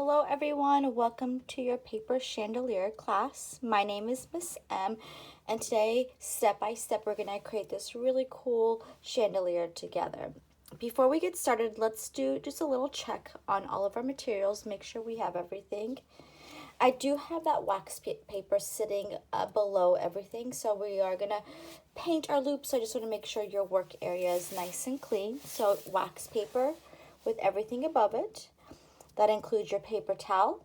Hello everyone, welcome to your paper chandelier class. My name is Miss M, and today, step by step, we're gonna create this really cool chandelier together. Before we get started, let's do just a little check on all of our materials, make sure we have everything. I do have that wax paper sitting below everything, so we are gonna paint our loops. So I just wanna make sure your work area is nice and clean. So wax paper with everything above it. That includes your paper towel,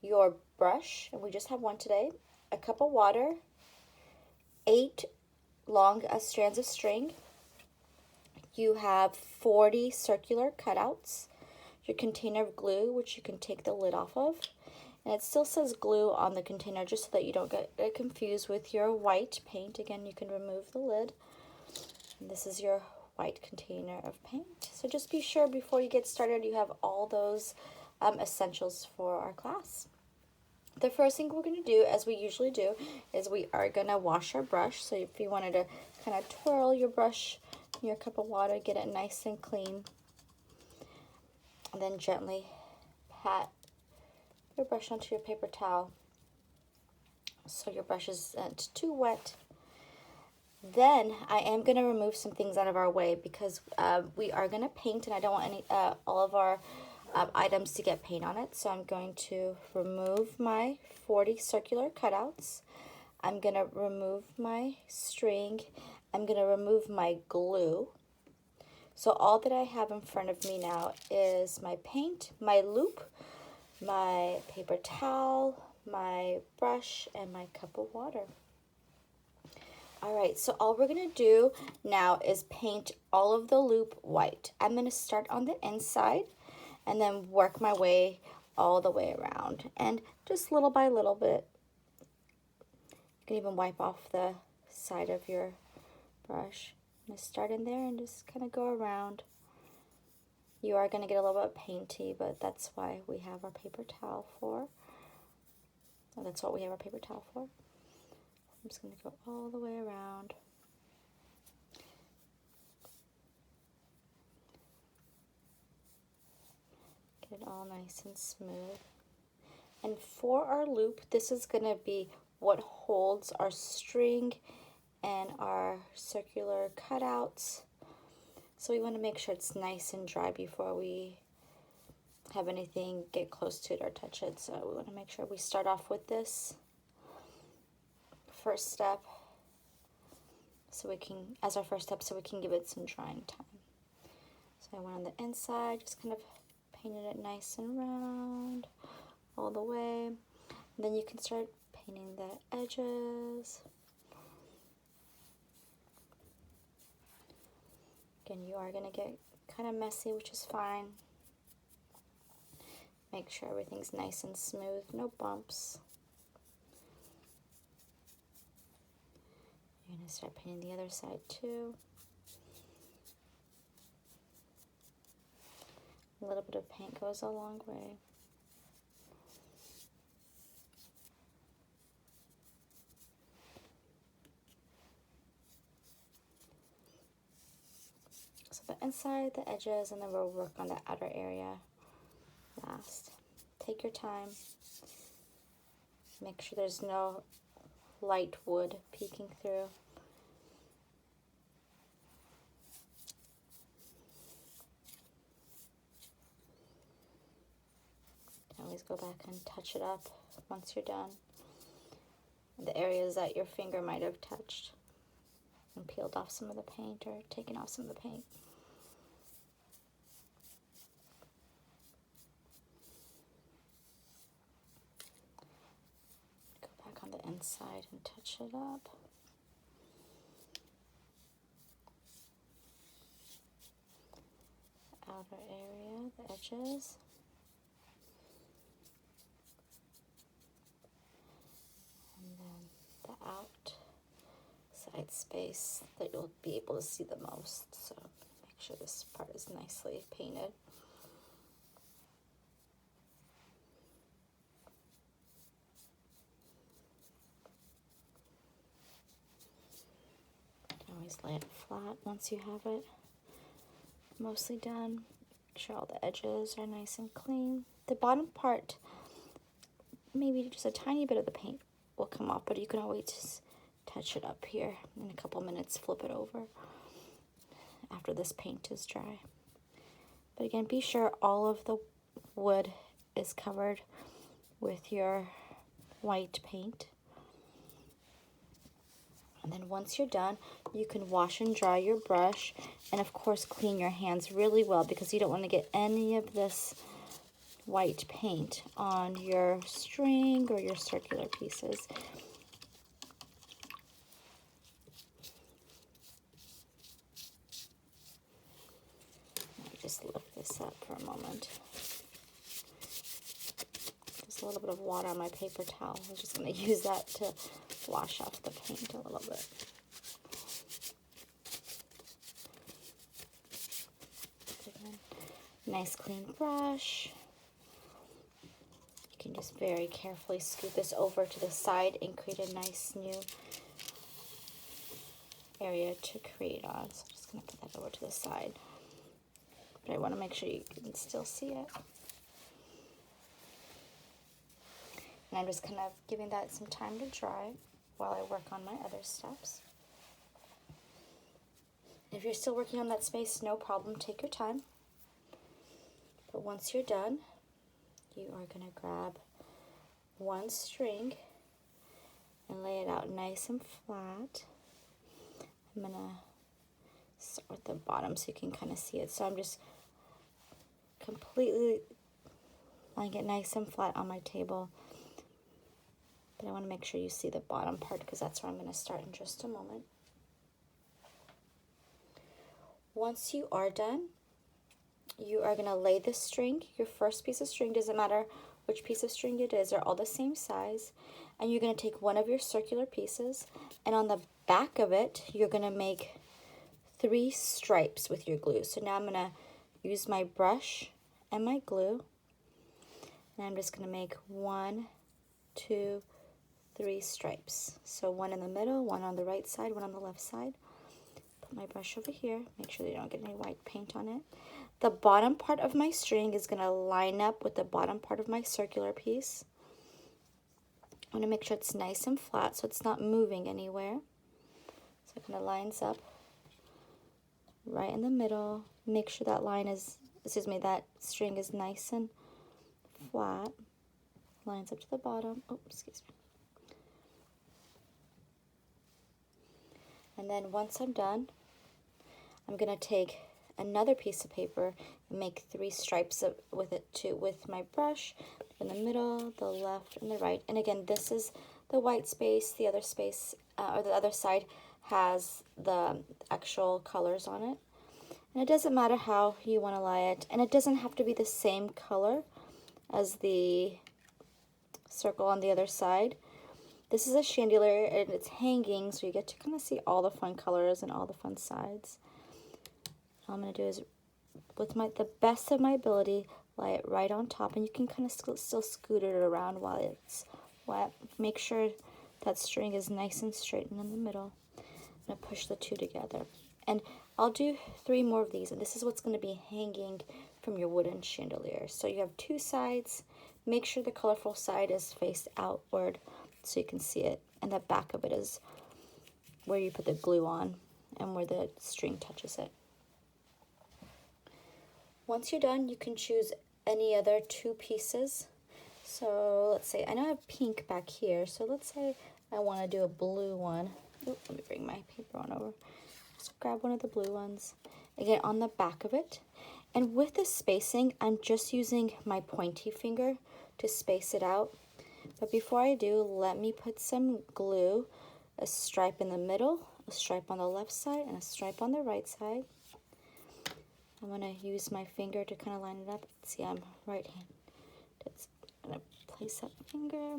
your brush, and we just have one today, a cup of water, 8 long strands of string. You have 40 circular cutouts, your container of glue, which you can take the lid off of, and it still says glue on the container just so that you don't get confused with your white paint. Again, you can remove the lid. And this is your white container of paint. So just be sure before you get started you have all those essentials for our class. The first thing we're going to do, as we usually do, is we are going to wash our brush. So if you wanted to kind of twirl your brush in your cup of water, get it nice and clean, and then gently pat your brush onto your paper towel so your brush isn't too wet. Then I am going to remove some things out of our way because we are going to paint, and I don't want all of our items to get paint on it. So I'm going to remove my 40 circular cutouts. I'm going to remove my string. I'm going to remove my glue. So all that I have in front of me now is my paint, my loop, my paper towel, my brush, and my cup of water. Alright, so all we're going to do now is paint all of the loop white. I'm going to start on the inside and then work my way all the way around. And just little by little bit, you can even wipe off the side of your brush. I'm going to start in there and just kind of go around. You are going to get a little bit painty, but that's why we have our paper towel for. That's what we have our paper towel for. I'm just going to go all the way around. Get it all nice and smooth. And for our loop, this is going to be what holds our string and our circular cutouts. So we want to make sure it's nice and dry before we have anything get close to it or touch it. So we want to make sure we start off with this first step, so we can, as our first step, so we can give it some drying time. So I went on the inside, just kind of painted it nice and round all the way. And then you can start painting the edges. Again, you are going to get kind of messy, which is fine. Make sure everything's nice and smooth, no bumps. You're going to start painting the other side too. A little bit of paint goes a long way. So the inside, the edges, and then we'll work on the outer area last. Take your time. Make sure there's no light wood peeking through. You can always go back and touch it up once you're done. The areas that your finger might have touched and peeled off some of the paint or taken off some of the paint. Go back on the inside and touch it up. The outer area, the edges. And then the outside space that you'll be able to see the most. So make sure this part is nicely painted. You can always lay it flat once you have it mostly done. Make sure all the edges are nice and clean. The bottom part, maybe just a tiny bit of the paint will come off, but you can always just touch it up here. In a couple minutes, flip it over after this paint is dry. But again, be sure all of the wood is covered with your white paint. And then once you're done, you can wash and dry your brush, and of course clean your hands really well, because you don't want to get any of this white paint on your string or your circular pieces. Let me just lift this up for a moment. Just a little bit of water on my paper towel. I'm just going to use that to wash off the paint a little bit. Nice clean brush. You can just very carefully scoot this over to the side and create a nice new area to create on. So I'm just going to put that over to the side. But I want to make sure you can still see it. And I'm just kind of giving that some time to dry while I work on my other steps. If you're still working on that space, no problem, take your time. But once you're done, you are going to grab one string and lay it out nice and flat. I'm going to start with the bottom so you can kind of see it. So I'm just completely laying it nice and flat on my table. But I want to make sure you see the bottom part, because that's where I'm going to start in just a moment. Once you are done, you are going to lay the string, your first piece of string, doesn't matter which piece of string it is, they're all the same size. And you're going to take one of your circular pieces, and on the back of it, you're going to make 3 stripes with your glue. So now I'm going to use my brush and my glue, and I'm just going to make 1, 2, 3 stripes. So one in the middle, one on the right side, one on the left side. Put my brush over here, make sure they don't get any white paint on it. The bottom part of my string is going to line up with the bottom part of my circular piece. I want to make sure it's nice and flat so it's not moving anywhere. So it kind of lines up right in the middle. Make sure that line is, that string is nice and flat. Lines up to the bottom. Oh, excuse me. And then once I'm done, I'm going to take another piece of paper and make 3 stripes with it too, with my brush in the middle, the left, and the right. And again, this is the white space. The other space, or the other side, has the actual colors on it. And it doesn't matter how you want to lie it, and it doesn't have to be the same color as the circle on the other side. This is a chandelier, and it's hanging, so you get to kind of see all the fun colors and all the fun sides. All I'm going to do is, with the best of my ability, lay it right on top, and you can kind of still scoot it around while it's wet. Make sure that string is nice and straight and in the middle. I'm going to push the 2 together. And I'll do 3 more of these, and this is what's going to be hanging from your wooden chandelier. So you have 2 sides. Make sure the colorful side is faced outward so you can see it, and the back of it is where you put the glue on and where the string touches it. Once you're done, you can choose any other 2 pieces. So let's say, I know I have pink back here, so let's say I want to do a blue one. Oops, let me bring my paper on over. Just grab one of the blue ones. Again, on the back of it. And with the spacing, I'm just using my pointy finger to space it out. But before I do, let me put some glue, a stripe in the middle, a stripe on the left side, and a stripe on the right side. I'm going to use my finger to kind of line it up. See, I'm right-handed. I'm going to place that finger.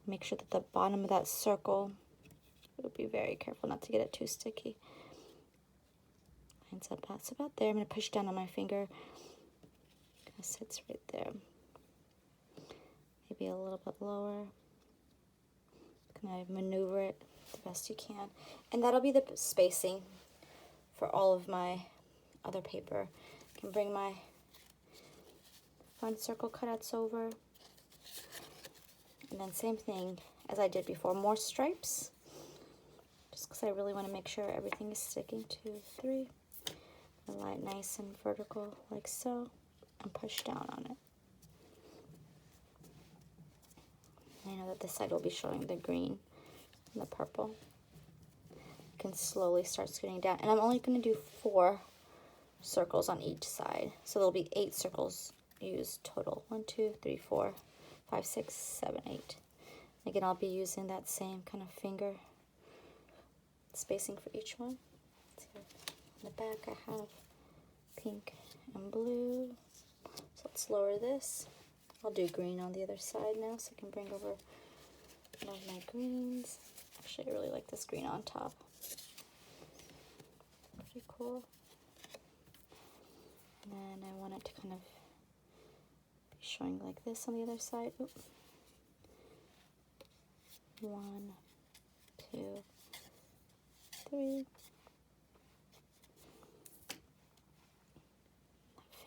Make sure that the bottom of that circle, we'll be very careful not to get it too sticky. Lines up, that's about there. I'm going to push down on my finger. It sits right there. Maybe a little bit lower. Kind of maneuver it the best you can. And that'll be the spacing for all of my other paper. I can bring my fun circle cutouts over. And then same thing as I did before, more stripes. Just because I really want to make sure everything is sticking. 2, 3. And lie it nice and vertical like so. And push down on it. I know that this side will be showing the green and the purple. You can slowly start scooting down. And I'm only going to do 4 circles on each side. So there'll be 8 circles used total. 1, 2, 3, 4, 5, 6, 7, 8. Again, I'll be using that same kind of finger spacing for each one. So on the back I have pink and blue. So let's lower this. I'll do green on the other side now so I can bring over one of my greens. Actually, I really like this green on top. Pretty cool. And then I want it to kind of be showing like this on the other side. Oop. 1, 2, 3.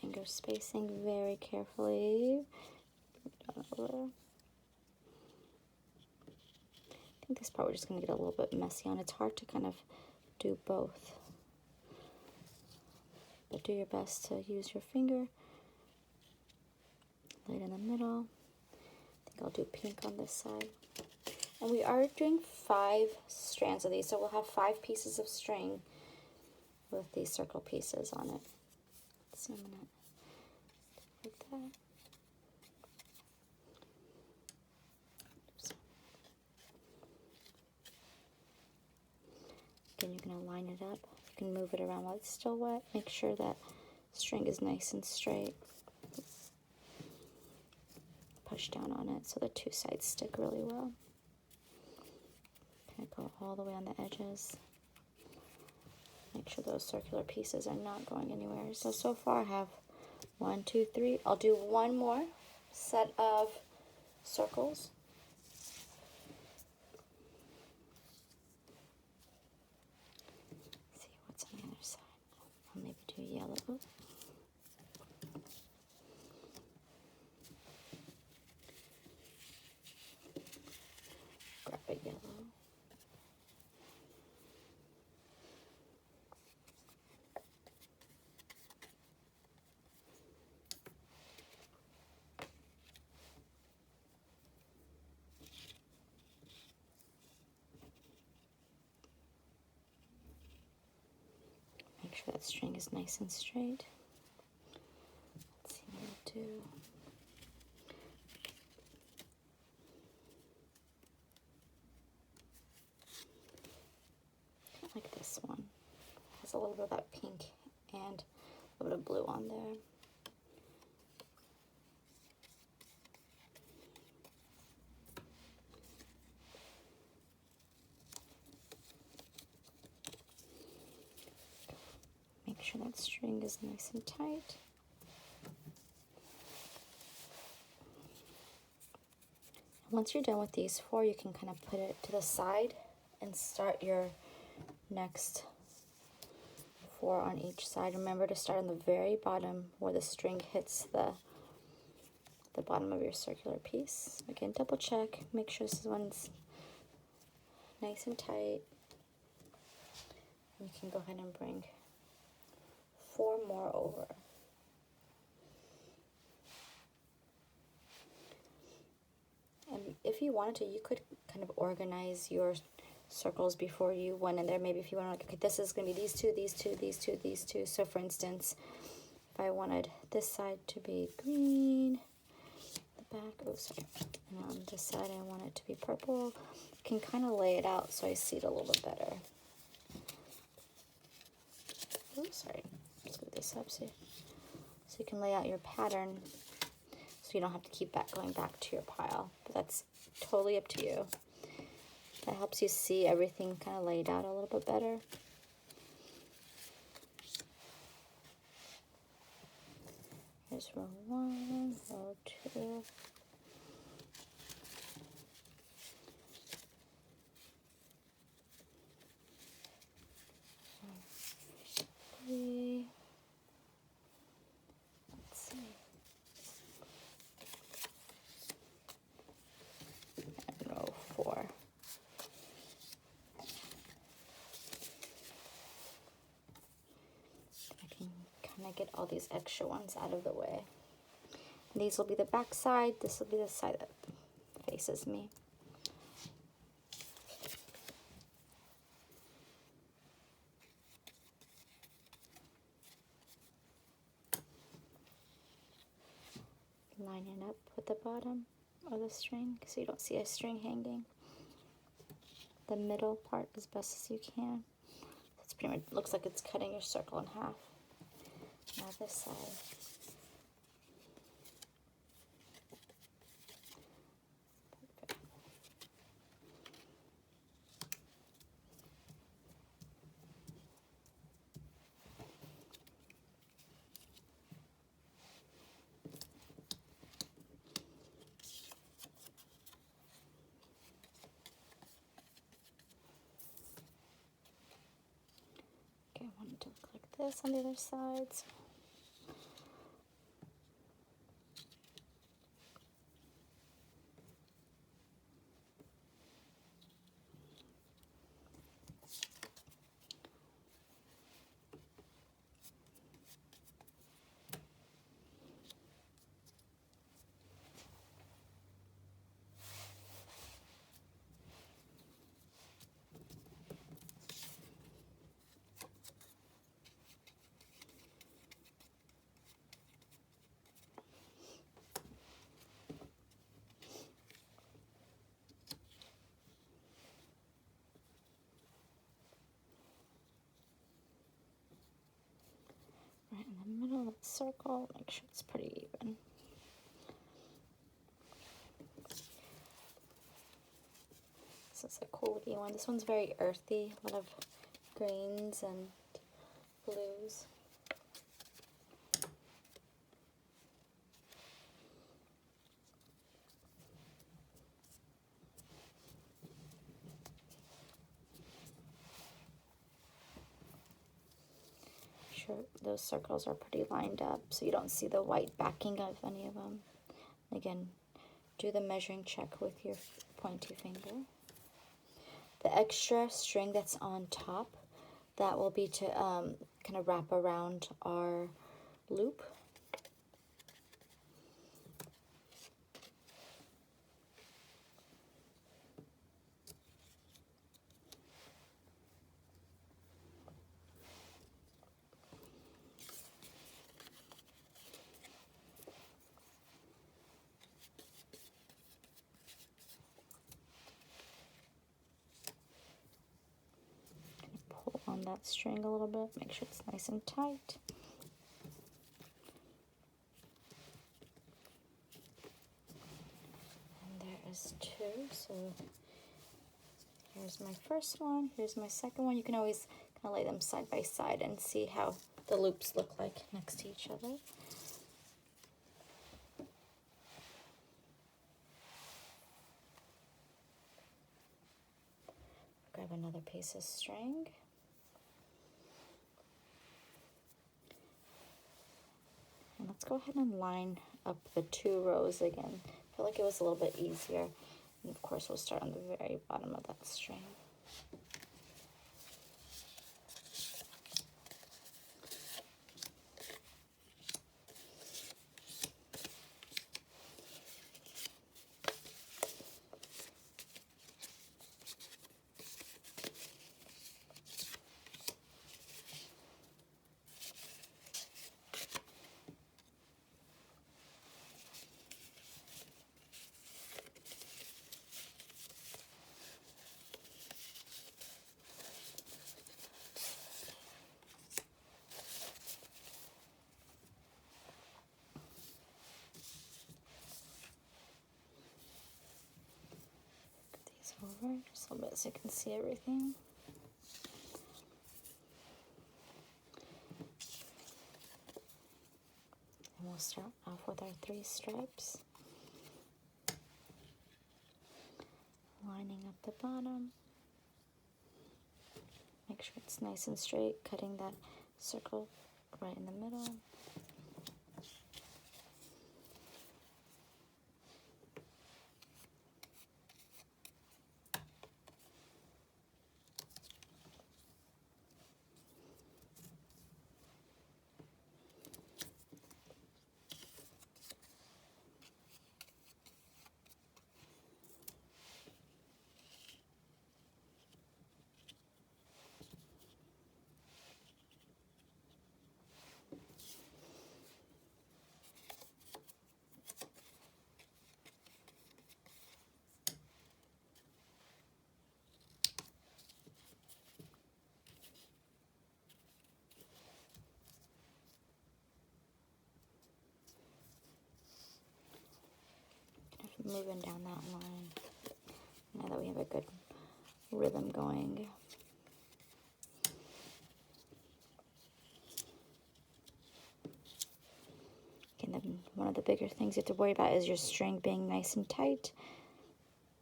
Finger spacing very carefully. Down over there. I think this part we're just going to get a little bit messy on. It's hard to kind of do both. But do your best to use your finger. Lay it in the middle. I think I'll do pink on this side. And we are doing 5 strands of these, so we'll have 5 pieces of string with these circle pieces on it. So I'm gonna like that. Oops. Again, you're gonna line it up. You can move it around while it's still wet. Make sure that string is nice and straight. Push down on it so the 2 sides stick really well. Kind of go all the way on the edges. Make sure those circular pieces are not going anywhere. So far I have 1, 2, 3. I'll do one more set of circles. See what's on the other side. I'll maybe do yellow. Grab a yellow. Make sure that string is nice and straight. Let's see what I'll do. Like this one. It has a little bit of that pink and a little bit of blue on there. Make sure that string is nice and tight. Once you're done with these 4, you can kind of put it to the side and start your next 4 on each side. Remember to start on the very bottom where the string hits the bottom of your circular piece. Again, double check, make sure this one's nice and tight. You can go ahead and bring 4 more over. And if you wanted to, you could kind of organize your circles before you went in there. Maybe if you want to, like, okay, this is going to be these 2, these 2, these 2, these 2. So for instance, if I wanted this side to be green, the back, oh sorry, and on this side I want it to be purple, I can kind of lay it out so I see it a little bit better. Oh sorry, let's move this up so you can lay out your pattern so you don't have to keep going back to your pile. But that's totally up to you. That helps you see everything kind of laid out a little bit better. Here's row 1, row 2. Row 3. get all these extra ones out of the way. And these will be the back side. This will be the side that faces me. Line it up with the bottom of the string so you don't see a string hanging. The middle part as best as you can. It's pretty much looks like it's cutting your circle in half. Now this side. Okay, I want it to look like this on the other sides. Right in the middle of the circle, make sure it's pretty even. This is a cool looking one. This one's very earthy, a lot of greens and blues. Sure, those circles are pretty lined up so you don't see the white backing of any of them. Again, do the measuring check with your pointy finger. The extra string that's on top, that will be to kind of wrap around our loop. Pull on that string a little bit, make sure it's nice and tight. And there is two, so here's my first one, here's my second one. You can always kind of lay them side by side and see how the loops look like next to each other. Grab another piece of string. And let's go ahead and line up the two rows again. I feel like it was a little bit easier. And of course, we'll start on the very bottom of that string. Over just a little bit so you can see everything. And we'll start off with our 3 stripes. Lining up the bottom. Make sure it's nice and straight, cutting that circle right in the middle. moving down that line. Now that we have a good rhythm going. Again, one of the bigger things you have to worry about is your string being nice and tight,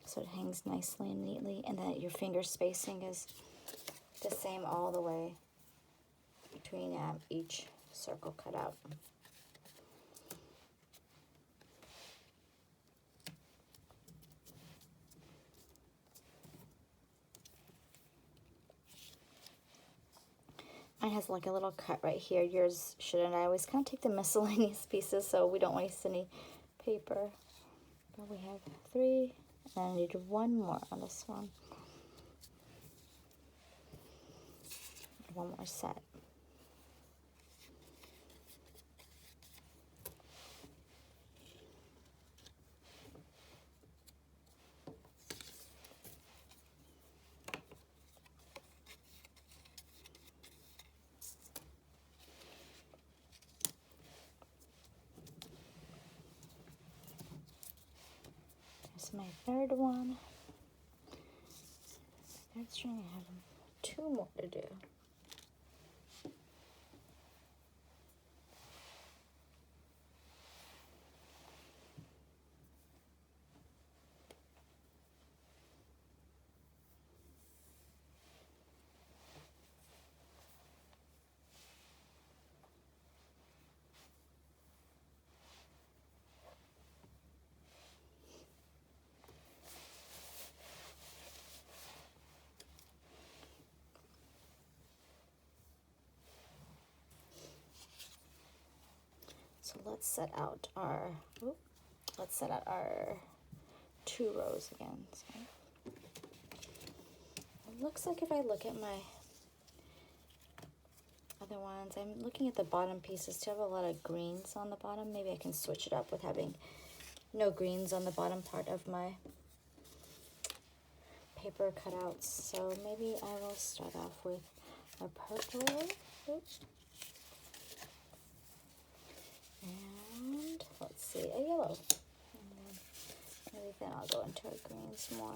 so it hangs nicely and neatly, and that your finger spacing is the same all the way between each circle cut out. Mine has like a little cut right here. Yours shouldn't. I always kind of take the miscellaneous pieces so we don't waste any paper. But we have 3, and I need 1 more on this one. 1 more set. My 3rd one. My 3rd string, I have 2 more to do. So let's set out our 2 rows again. So it looks like if I look at my other ones, I'm looking at the bottom pieces to have a lot of greens on the bottom. Maybe I can switch it up with having no greens on the bottom part of my paper cutouts. So maybe I will start off with a purple. Oops. And let's see, a yellow. And maybe then I'll go into a greens more.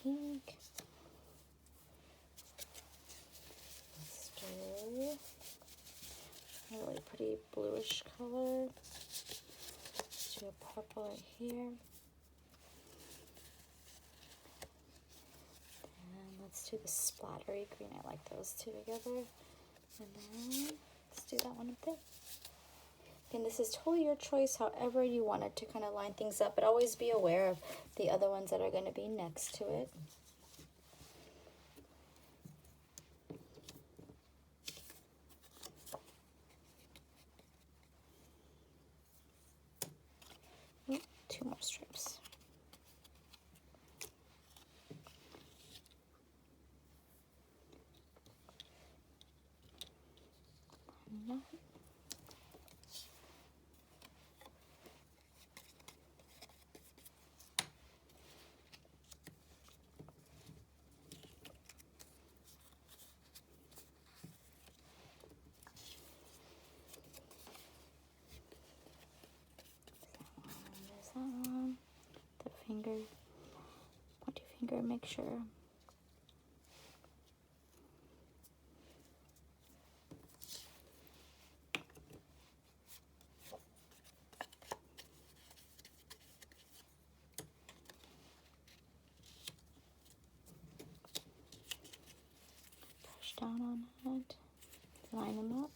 Pink. Let's do a really pretty bluish color. Let's do a purple right here. And let's do the splattery green. I like those 2 together. And then let's do that one up there. And this is totally your choice, however you want it to kind of line things up, but always be aware of the other ones that are going to be next to it. Ooh, 2 more strips. No. There's that one. The finger, pointy finger, make sure. Push down on it, line them up.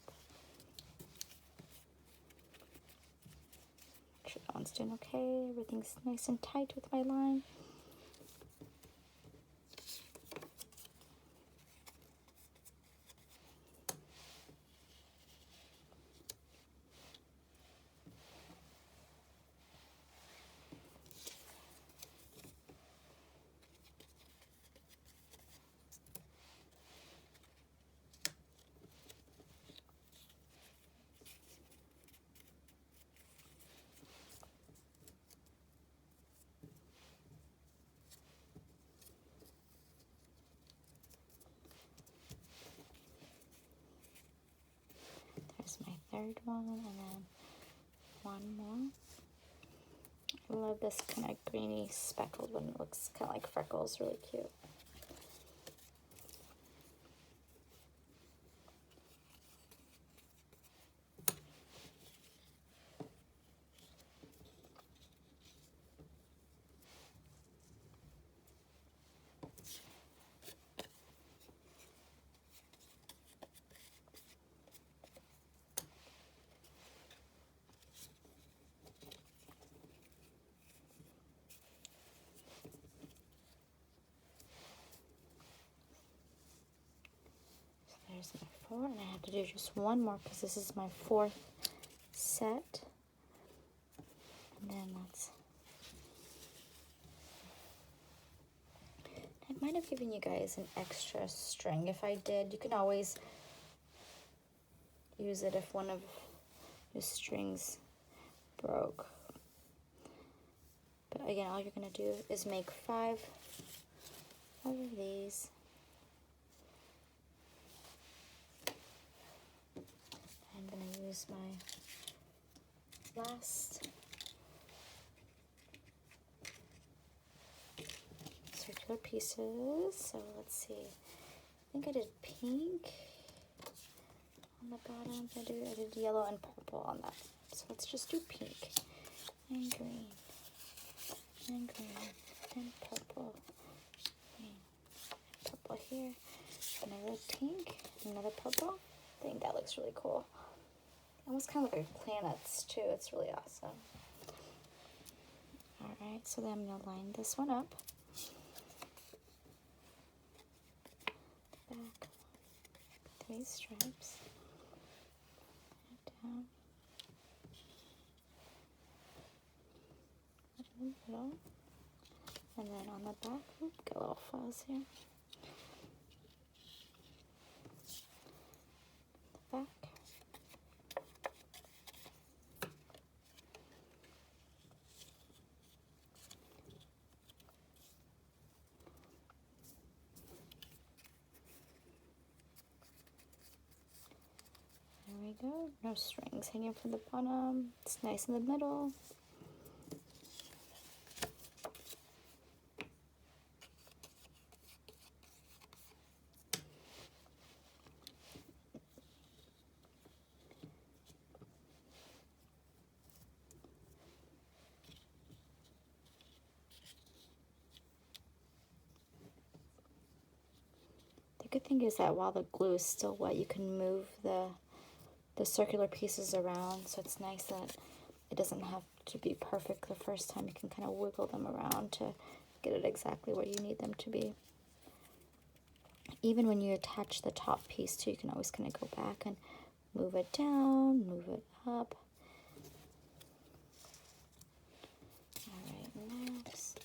Make sure that one's doing okay. Everything's nice and tight with my line. There's my 3rd one, and then 1 more. I love this kind of greeny speckled one. It looks kind of like freckles, really cute. There's my 4, and I have to do just one more because this is my 4th set. And then I might have given you guys an extra string. If I did, you can always use it if one of the strings broke. But again, all you're going to do is make 5 of these. I'm going to use my last circular pieces. So let's see. I think I did pink on the bottom. I did yellow and purple on that. So let's just do pink and green and green and purple. Green, purple here. Another pink, another purple. I think that looks really cool. Almost kind of like planets too. It's really awesome. Alright, so then I'm going to line this one up. Back 3 stripes. Down. In the middle. And then on the back, got little fuzz here. The back. There we go. No strings hanging from the bottom. It's nice in the middle. The good thing is that while the glue is still wet, you can move the circular pieces around, so it's nice that it doesn't have to be perfect the first time. You can kind of wiggle them around to get it exactly where you need them to be. Even when you attach the top piece too, you can always kind of go back and move it down, move it up. Alright, next.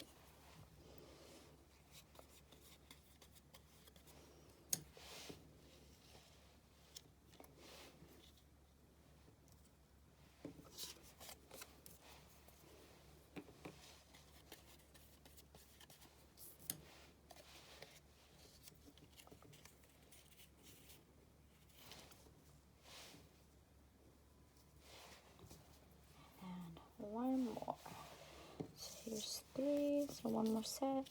One more. So here's 3, so one more set.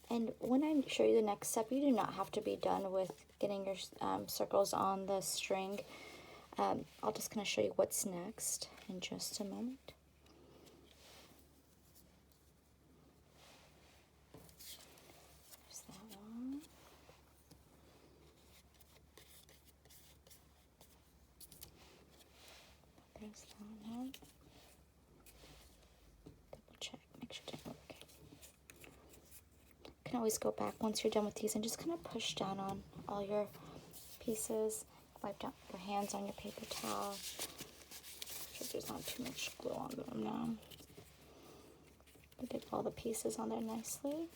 And when I show you the next step, you do not have to be done with getting your circles on the string. I'll just kind of show you what's next in just a moment. There's that one. There's that one. Double check, make sure it didn't work. You can always go back once you're done with these and just kind of push down on all your pieces. Wipe down your hands on your paper towel. Make sure there's not too much glue on them now. Get all the pieces on there nicely.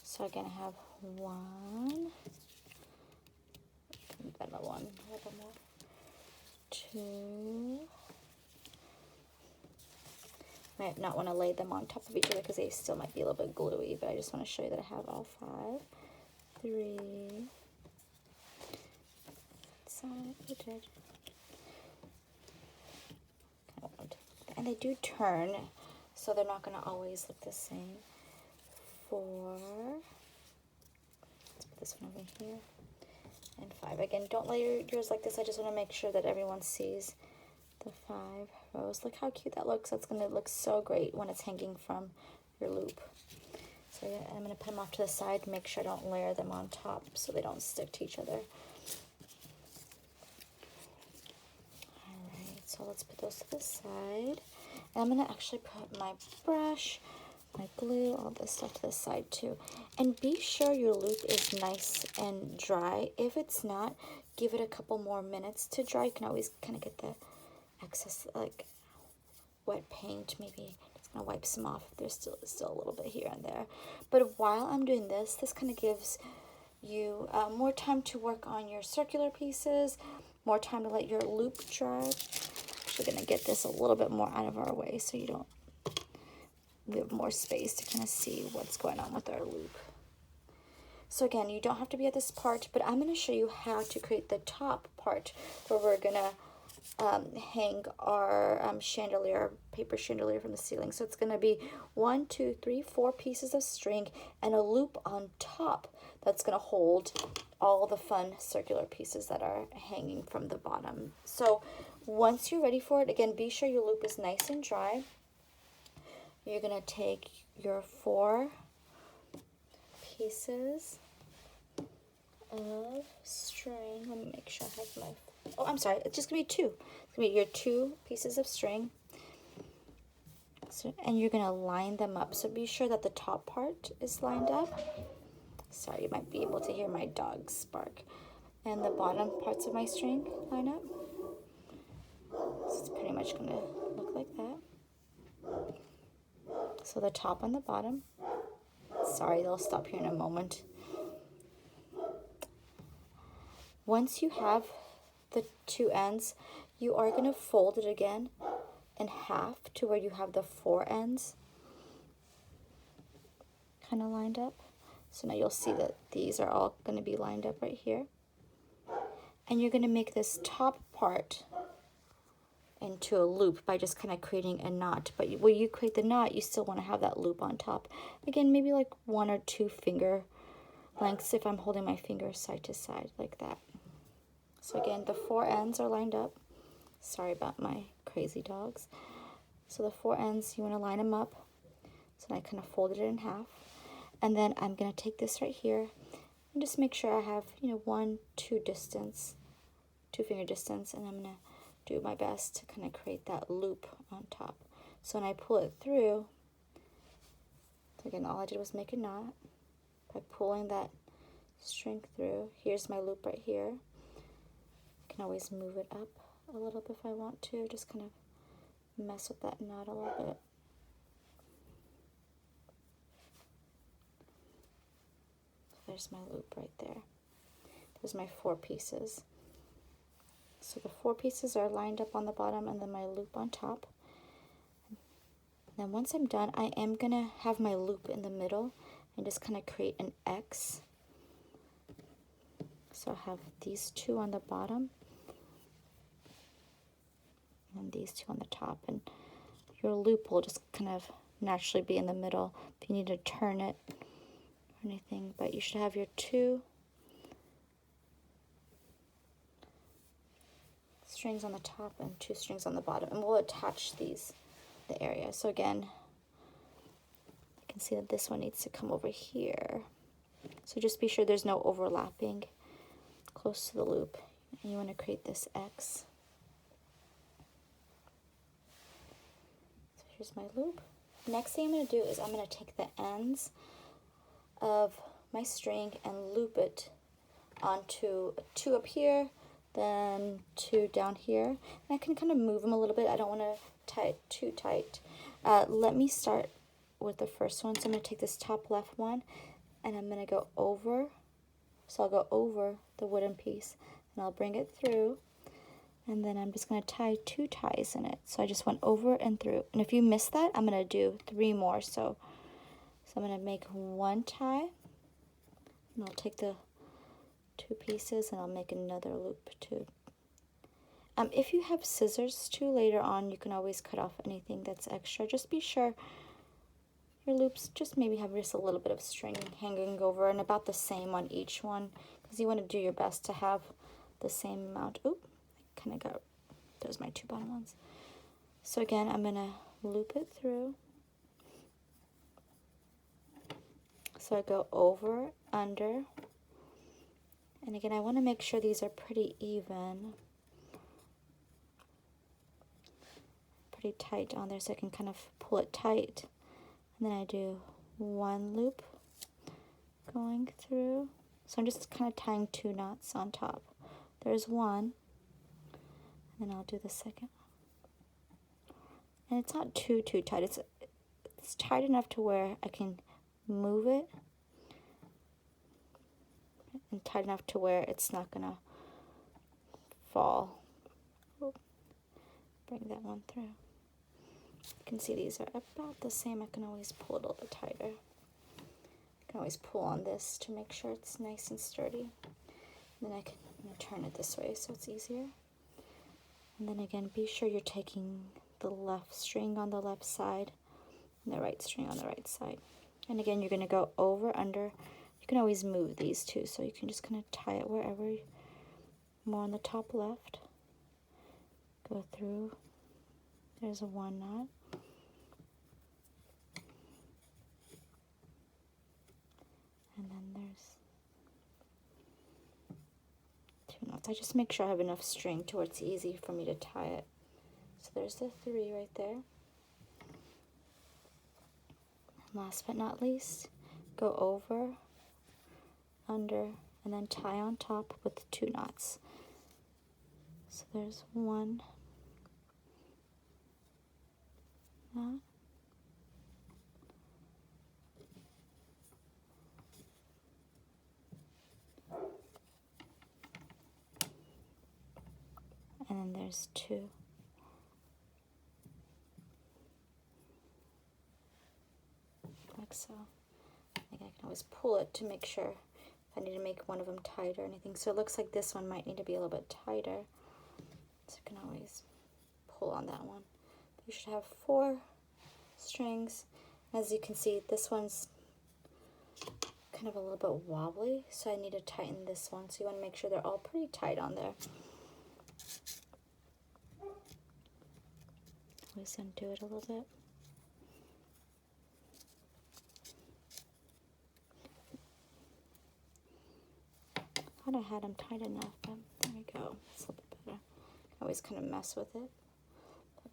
So again, I have 1, another one, a little more, 2. Might not want to lay them on top of each other because they still might be a little bit gluey, but I just want to show you that I have all 5. 3, side. We did. And they do turn, so they're not going to always look the same. 4. Let's put this one over here. And 5. Again, don't layer yours like this. I just want to make sure that everyone sees the 5 rows. Look how cute that looks. That's going to look so great when it's hanging from your loop. So yeah, I'm going to put them off to the side. Make sure I don't layer them on top so they don't stick to each other. Alright, so let's put those to the side. And I'm going to actually put my brush, my glue, all this stuff to the side too. And be sure your loop is nice and dry. If it's not, give it a couple more minutes to dry. You can always kind of get the excess like wet paint. Maybe just gonna wipe some off if there's still a little bit here and there. But while I'm doing this kind of gives you more time to work on your circular pieces, more time to let your loop dry. Actually gonna get this a little bit more out of our way so we have more space to kind of see what's going on with our loop. So again, you don't have to be at this part, but I'm going to show you how to create the top part where we're going to hang our chandelier, paper chandelier from the ceiling. So it's going to be 1, 2, 3, 4 pieces of string and a loop on top that's going to hold all the fun circular pieces that are hanging from the bottom. So once you're ready for it, again, be sure your loop is nice and dry. You're going to take your 4 pieces of string. Let me make sure I have my... Oh, I'm sorry. It's just going to be 2. It's going to be your 2 pieces of string. So, and you're going to line them up. So be sure that the top part is lined up. Sorry, you might be able to hear my dogs bark. And the bottom parts of my string line up. So it's pretty much going to look like that. So the top and the bottom. Sorry, they'll stop here in a moment. Once you have the 2 ends, you are going to fold it again in half to where you have the 4 ends kind of lined up. So now you'll see that these are all going to be lined up right here. And you're going to make this top part into a loop by just kind of creating a knot. But when you create the knot, you still want to have that loop on top. Again, maybe like 1 or 2 finger lengths if I'm holding my fingers side to side like that. So again, the 4 ends are lined up. Sorry about my crazy dogs. So the 4 ends, you want to line them up. So I kind of folded it in half. And then I'm going to take this right here and just make sure I have, 1, 2 distance, 2 finger distance, and I'm going to do my best to kind of create that loop on top. So when I pull it through, so again, all I did was make a knot by pulling that string through. Here's my loop right here. I can always move it up a little bit if I want to, just kind of mess with that knot a little bit. There's my loop right there. There's my 4 pieces. So the 4 pieces are lined up on the bottom and then my loop on top. And then once I'm done, I am going to have my loop in the middle and just kind of create an X. So I have these 2 on the bottom and these 2 on the top. And your loop will just kind of naturally be in the middle if you need to turn it or anything. But you should have your 2 strings on the top and 2 strings on the bottom, and we'll attach these the area. So again, you can see that this one needs to come over here. So just be sure there's no overlapping close to the loop. And you want to create this X. So here's my loop. Next thing I'm going to do is I'm going to take the ends of my string and loop it onto 2 up here, then 2 down here. And I can kind of move them a little bit. I don't want to tie it too tight. Let me start with the first one. So I'm going to take this top left one and I'm going to go over. So I'll go over the wooden piece and I'll bring it through. And then I'm just going to tie 2 ties in it. So I just went over and through. And if you miss that, I'm going to do 3 more. So I'm going to make 1 tie. And I'll take the 2 pieces, and I'll make another loop too. If you have scissors too later on, you can always cut off anything that's extra. Just be sure your loops just maybe have just a little bit of string hanging over, and about the same on each one, because you want to do your best to have the same amount. Oop, I kind of got, those my 2 bottom ones. So again, I'm going to loop it through. So I go over, under, and again, I want to make sure these are pretty even. Pretty tight on there so I can kind of pull it tight. And then I do 1 loop going through. So I'm just kind of tying 2 knots on top. There's 1, and then I'll do the second. And it's not too tight. It's tight enough to where I can move it, and tight enough to where it's not gonna fall. Bring that one through. You can see these are about the same. I can always pull it a little bit tighter. I can always pull on this to make sure it's nice and sturdy. And then I can turn it this way so it's easier. And then again, be sure you're taking the left string on the left side and the right string on the right side. And again, you're going to go over, under. You can always move these too, so you can just kind of tie it wherever, more on the top left. Go through. There's a 1 knot. And then there's 2 knots. I just make sure I have enough string to where it's easy for me to tie it. So there's the 3 right there. And last but not least, go over, under, and then tie on top with 2 knots. So there's 1 knot. And then there's 2. Like so. I can always pull it to make sure if I need to make one of them tight or anything. So it looks like this one might need to be a little bit tighter. So you can always pull on that one. You should have 4 strings. As you can see, this one's kind of a little bit wobbly, so I need to tighten this one. So you want to make sure they're all pretty tight on there. Always undo it a little bit. I thought I had them tight enough, but there we go. It's a little bit better. I always kind of mess with it.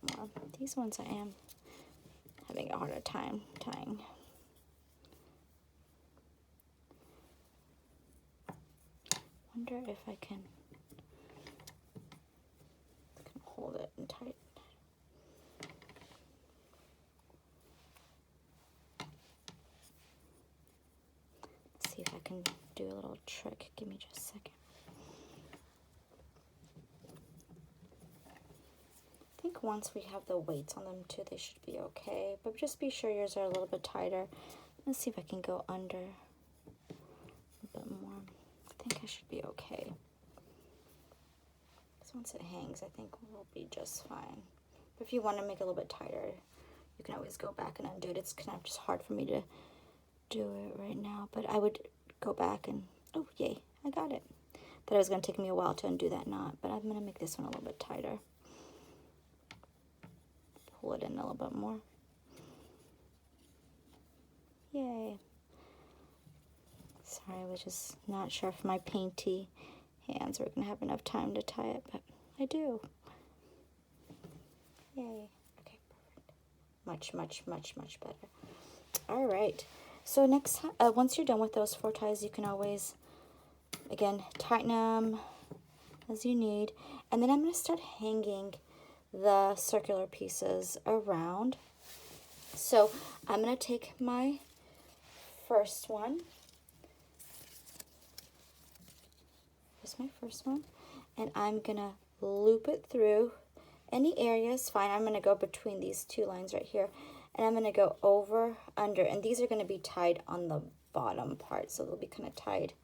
But more. These ones I am having a harder time tying. Wonder if I can hold it and tight. See if I can do a little trick. Give me just a second. I think once we have the weights on them too, they should be okay. But just be sure yours are a little bit tighter. Let's see if I can go under a bit more. I think I should be okay. Because once it hangs, I think we'll be just fine. But if you want to make it a little bit tighter, you can always go back and undo it. It's kind of just hard for me to do it right now, but I would go back and, oh yay, I got it. Thought it was going to take me a while to undo that knot, but I'm going to make this one a little bit tighter. Pull it in a little bit more. Yay. Sorry, I was just not sure if my painty hands were going to have enough time to tie it, but I do. Yay. Okay, perfect. Much better. All right. So next, once you're done with those 4 ties, you can always, again, tighten them as you need. And then I'm going to start hanging the circular pieces around. So I'm going to take my first one. Here's my first one. And I'm going to loop it through. Any area is fine. I'm going to go between these 2 lines right here. And I'm going to go over, under, and these are going to be tied on the bottom part, so they'll be kind of tied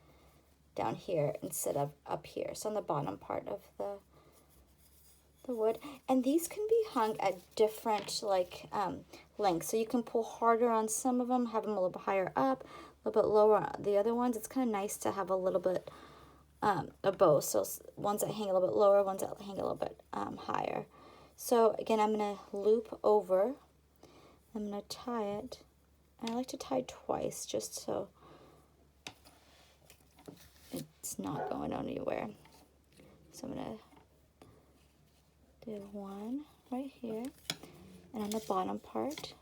down here instead of up here. So on the bottom part of the wood. And these can be hung at different lengths. So you can pull harder on some of them, have them a little bit higher up, a little bit lower on the other ones. It's kind of nice to have a little bit of both. So ones that hang a little bit lower, ones that hang a little bit higher. So again, I'm going to loop over. I'm going to tie it. And I like to tie twice just so it's not going anywhere. So I'm going to do one right here, and on the bottom part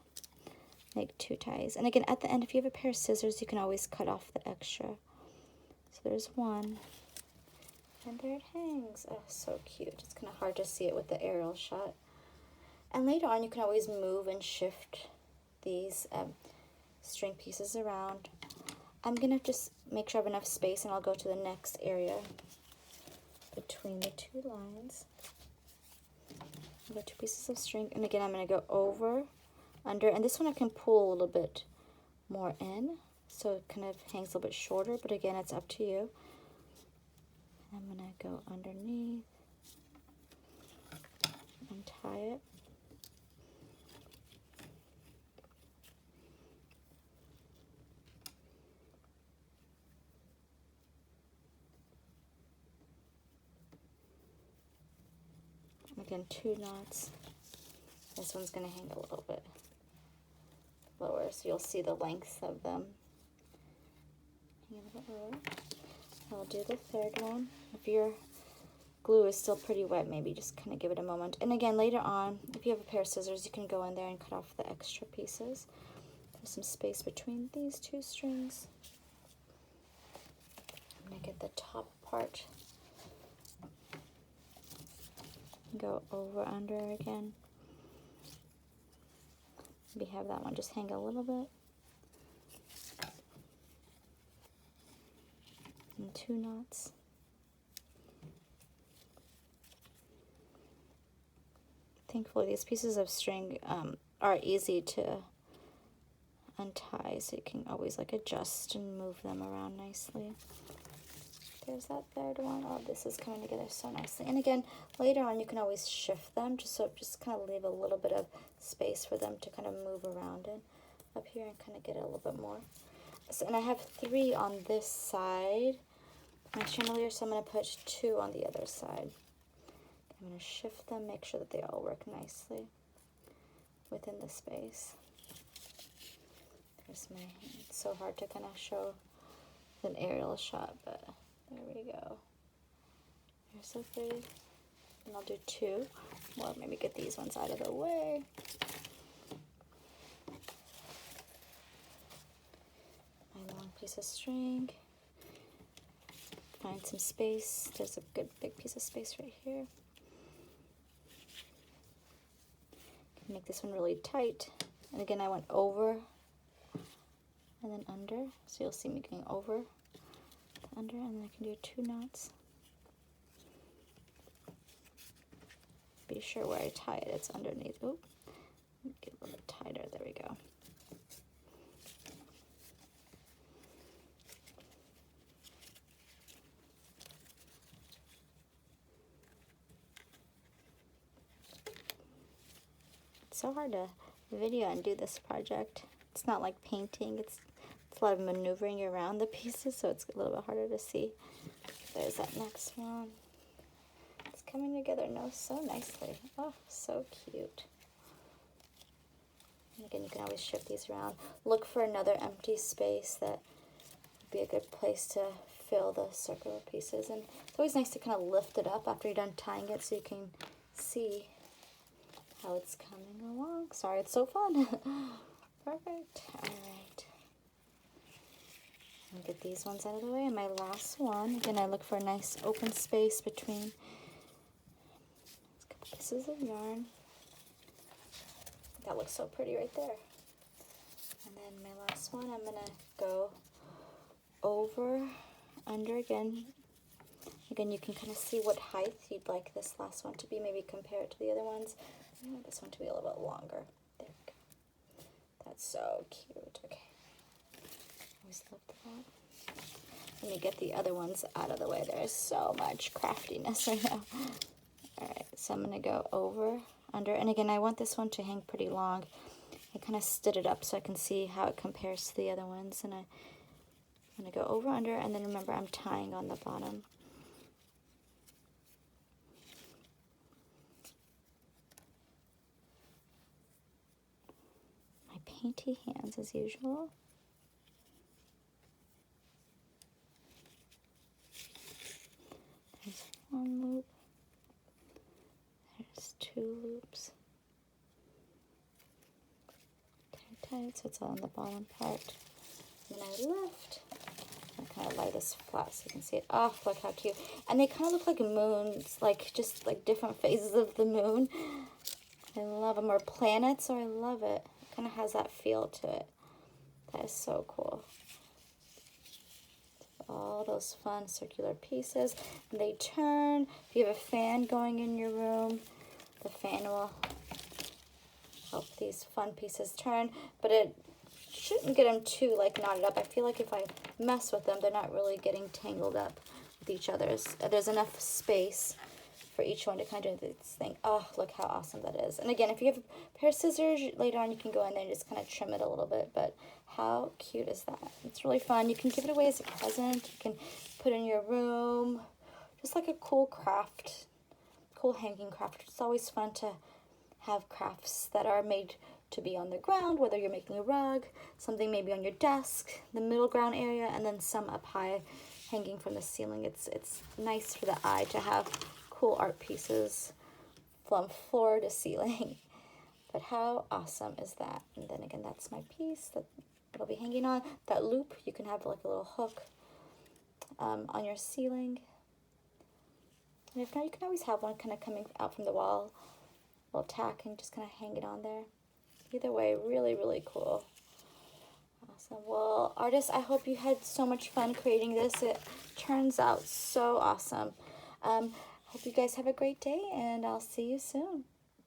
make 2 ties. And again, at the end, if you have a pair of scissors, you can always cut off the extra. So there's one, and there it hangs. Oh, so cute. It's kind of hard to see it with the aerial shot. And later on, you can always move and shift these string pieces around. I'm gonna just make sure I have enough space, and I'll go to the next area between the 2 lines. I've got 2 pieces of string, and again I'm going to go over, under, and this one I can pull a little bit more in, so it kind of hangs a little bit shorter, but again it's up to you. I'm going to go underneath, untie it, again 2 knots. This one's going to hang a little bit lower, so you'll see the lengths of them. Hang a little bit lower. I'll do the third one. If your glue is still pretty wet, maybe just kind of give it a moment. And again, later on, if you have a pair of scissors, you can go in there and cut off the extra pieces. There's some space between these 2 strings. I'm going to get the top part. Go over, under again. Maybe have that one just hang a little bit. And 2 knots. Thankfully, these pieces of string are easy to untie, so you can always adjust and move them around nicely. There's that third one. Oh, this is coming together so nicely. And again, later on you can always shift them just kind of leave a little bit of space for them to kind of move around in up here and kind of get it a little bit more. So, and I have 3 on this side, my chandelier, so I'm going to put 2 on the other side. I'm going to shift them, make sure that they all work nicely within the space. There's my hand. It's so hard to kind of show an aerial shot, but there we go. There's the 3. And I'll do 2. Well, maybe get these ones out of the way. My long piece of string. Find some space. There's a good big piece of space right here. Make this one really tight. And again, I went over and then under. So you'll see me going over, under, and then I can do 2 knots. Be sure where I tie it, it's underneath. Oop, get a little bit tighter, there we go. It's so hard to video and do this project. It's not like painting, it's a lot of maneuvering around the pieces, so it's a little bit harder to see. There's that next one. It's coming together so nicely. Oh, so cute. And again, you can always shift these around. Look for another empty space that would be a good place to fill the circular pieces. And it's always nice to kind of lift it up after you're done tying it so you can see how it's coming along. Sorry, it's so fun. Perfect. All right. I'll get these ones out of the way. And my last one, again, I look for a nice open space between a couple pieces of yarn. That looks so pretty right there. And then my last one, I'm gonna go over, under again. Again, you can kind of see what height you'd like this last one to be, maybe compare it to the other ones. I want this one to be a little bit longer. There we go. That's so cute. Okay. Always loved that. Let me get the other ones out of the way. There's so much craftiness right now. All right, so I'm gonna go over, under, and again, I want this one to hang pretty long. I kind of stood it up so I can see how it compares to the other ones, and I'm gonna go over, under, and then remember I'm tying on the bottom. My painty hands as usual. There's one loop. There's two loops. Tight, so it's on the bottom part. And then I lift. I kind of lay this flat so you can see it. Oh, look how cute. And they kind of look like moons, like just like different phases of the moon. I love them. Or planets, so I love it. It kind of has that feel to it. That is so cool. All those fun circular pieces. And they turn. If you have a fan going in your room, the fan will help these fun pieces turn, but it shouldn't get them too like knotted up. I feel like if I mess with them, they're not really getting tangled up with each other's. There's enough space for each one to kind of do this thing. Oh, look how awesome that is. And again, if you have a pair of scissors, later on you can go in there and just kind of trim it a little bit, but how cute is that? It's really fun. You can give it away as a present. You can put it in your room. Just like a cool craft, cool hanging craft. It's always fun to have crafts that are made to be on the ground, whether you're making a rug, something maybe on your desk, the middle ground area, and then some up high hanging from the ceiling. It's nice for the eye to have cool art pieces from floor to ceiling. But how awesome is that? And then again, that's my piece that it'll be hanging on. That loop, you can have like a little hook on your ceiling. And if not, you can always have one kind of coming out from the wall, a little tack, and just kind of hang it on there. Either way, really, really cool. Awesome. Well, artists, I hope you had so much fun creating this. It turns out so awesome. Hope you guys have a great day, and I'll see you soon.